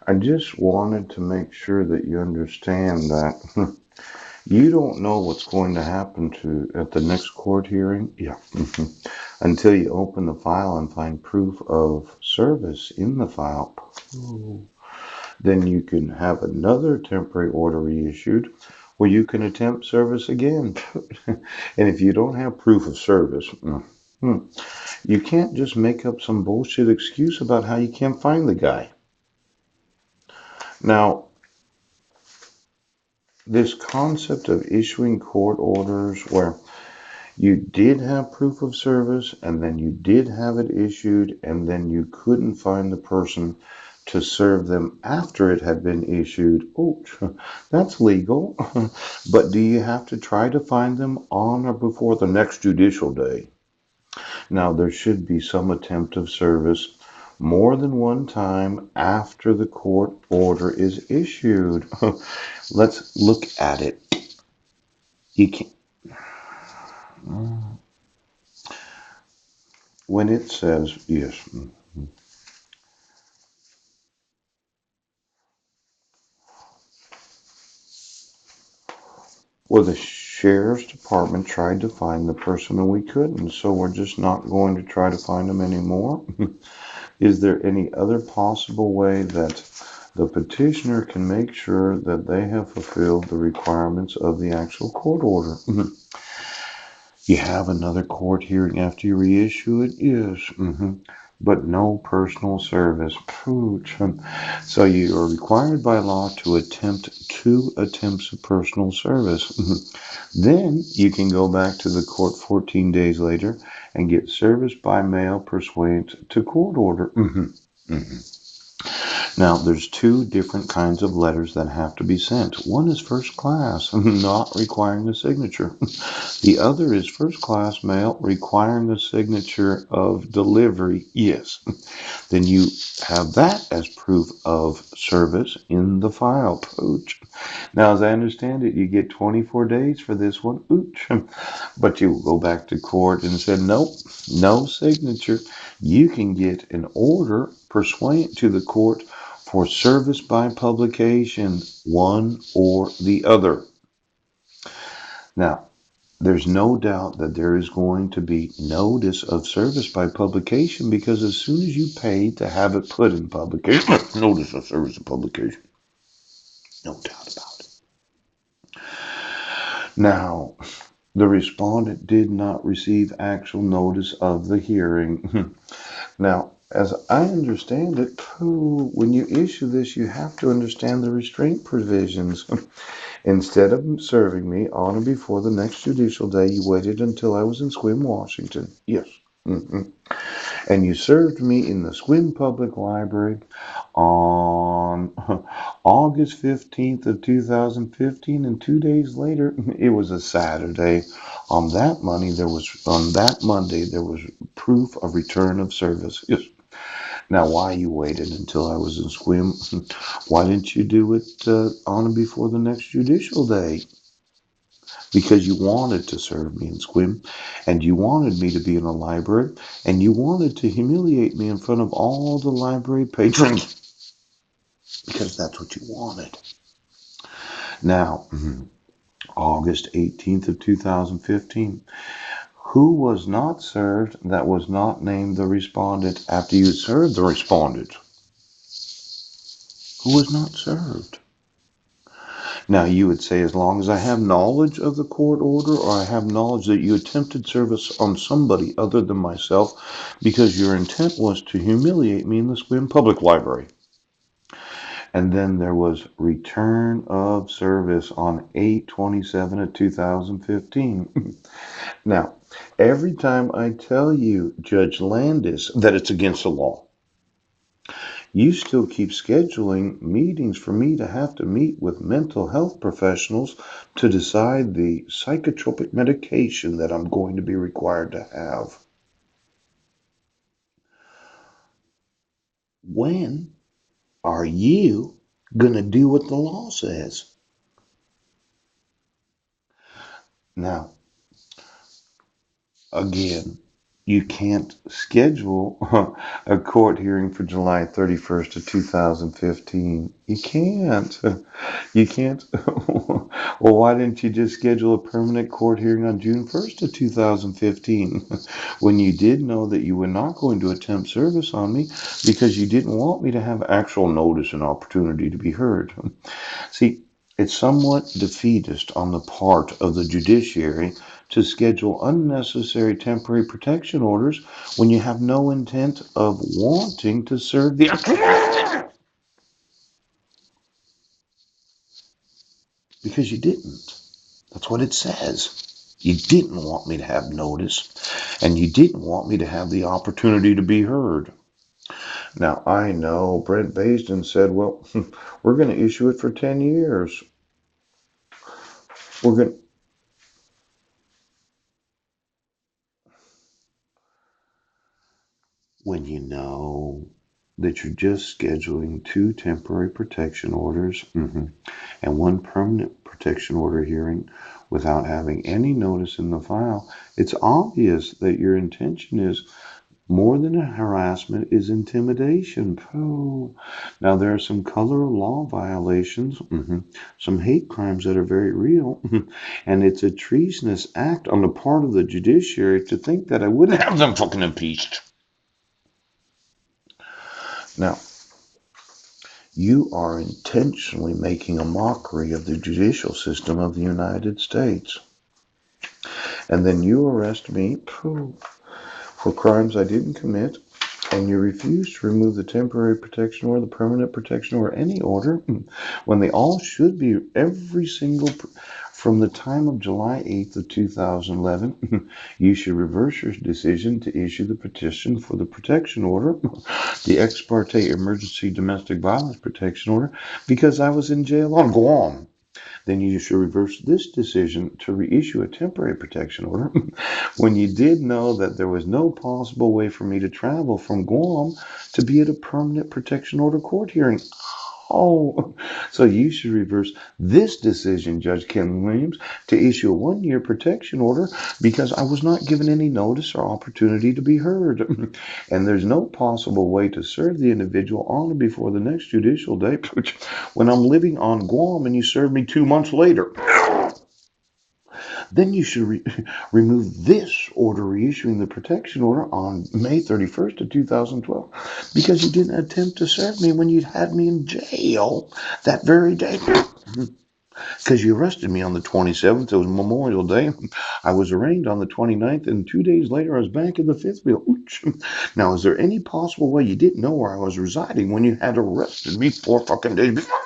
I just wanted to make sure that you understand that you don't know what's going to happen to at the next court hearing. Yeah. Until you open the file and find proof of service in the file. Ooh. Then you can have another temporary order reissued where you can attempt service again. And if you don't have proof of service, you can't just make up some bullshit excuse about how you can't find the guy. Now, this concept of issuing court orders where you did have proof of service and then you did have it issued and then you couldn't find the person to serve them after it had been issued. Oh, that's legal. But do you have to try to find them on or before the next judicial day? Now, there should be some attempt of service more than one time after the court order is issued. Let's look at it. You can when it says yes. Well, the sheriff's department tried to find the person and we couldn't, so we're just not going to try to find them anymore. Is there any other possible way that the petitioner can make sure that they have fulfilled the requirements of the actual court order? You have another court hearing after you reissue it? Yes. But no personal service. Pooch. So you are required by law to attempt 2 attempts of personal service. Then you can go back to the court 14 days later and get service by mail pursuant to court order. Now, there's 2 different kinds of letters that have to be sent. One is first class, not requiring a signature. The other is first class mail requiring a signature of delivery. Yes. Then you have that as proof of service in the file. Pooch. Now, as I understand it, you get 24 days for this one. Ooch. But you go back to court and said, nope, no signature. You can get an order pursuant to the court for service by publication, one or the other. Now, there's no doubt that there is going to be notice of service by publication because as soon as you pay to have it put in publication, notice of service of publication, no doubt about it. Now, the respondent did not receive actual notice of the hearing. Now, as I understand it, when you issue this, you have to understand the restraint provisions. Instead of serving me on or before the next judicial day, you waited until I was in Sequim, Washington. Yes. hmm And you served me in the Sequim Public Library on August 15th of 2015, and 2 days later, it was a Saturday. On that Monday there was proof of return of service. Yes. Now, why you waited until I was in Sequim? Why didn't you do it on and before the next judicial day? Because you wanted to serve me in Sequim, and you wanted me to be in a library, and you wanted to humiliate me in front of all the library patrons, because that's what you wanted. Now, August 18th of 2015, who was not served that was not named the respondent after you served the respondent? Who was not served? Now, you would say, as long as I have knowledge of the court order or I have knowledge that you attempted service on somebody other than myself because your intent was to humiliate me in the Sequim Public Library. And then there was return of service on 8/27 of 2015. Now, every time I tell you, Judge Landis, that it's against the law, you still keep scheduling meetings for me to have to meet with mental health professionals to decide the psychotropic medication that I'm going to be required to have. When are you going to do what the law says? Now, again, You can't schedule a court hearing for July 31st of 2015. You can't. You can't. Well, why didn't you just schedule a permanent court hearing on June 1st of 2015 when you did know that you were not going to attempt service on me because you didn't want me to have actual notice and opportunity to be heard? See, it's somewhat defeatist on the part of the judiciary to schedule unnecessary temporary protection orders when you have no intent of wanting to serve the because you didn't. That's what it says. You didn't want me to have notice, and you didn't want me to have the opportunity to be heard. Now, I know Brent Basden said, well, we're going to issue it for 10 years. We're going when you know that you're just scheduling two temporary protection orders and one permanent protection order hearing without having any notice in the file, it's obvious that your intention is more than a harassment is intimidation. Oh. Now, there are some color of law violations, some hate crimes that are very real, and it's a treasonous act on the part of the judiciary to think that I wouldn't have them fucking impeached. Now, you are intentionally making a mockery of the judicial system of the United States. And then you arrest me for crimes I didn't commit, and you refuse to remove the temporary protection order, the permanent protection order, any order, when they all should be every single from the time of July 8th of 2011, you should reverse your decision to issue the petition for the protection order, the ex parte emergency domestic violence protection order, because I was in jail on Guam. Then you should reverse this decision to reissue a temporary protection order when you did know that there was no possible way for me to travel from Guam to be at a permanent protection order court hearing. Oh, so you should reverse this decision, Judge Ken Williams, to issue a 1-year protection order because I was not given any notice or opportunity to be heard. And there's no possible way to serve the individual on or before the next judicial day when I'm living on Guam and you serve me 2 months later. Then you should remove this order reissuing the protection order on May 31st of 2012 because you didn't attempt to serve me when you had me in jail that very day. Because you arrested me on the 27th. It was Memorial Day. I was arraigned on the 29th, and 2 days later I was back in the fifth wheel. Ooch. Now, is there any possible way you didn't know where I was residing when you had arrested me 4 fucking days before?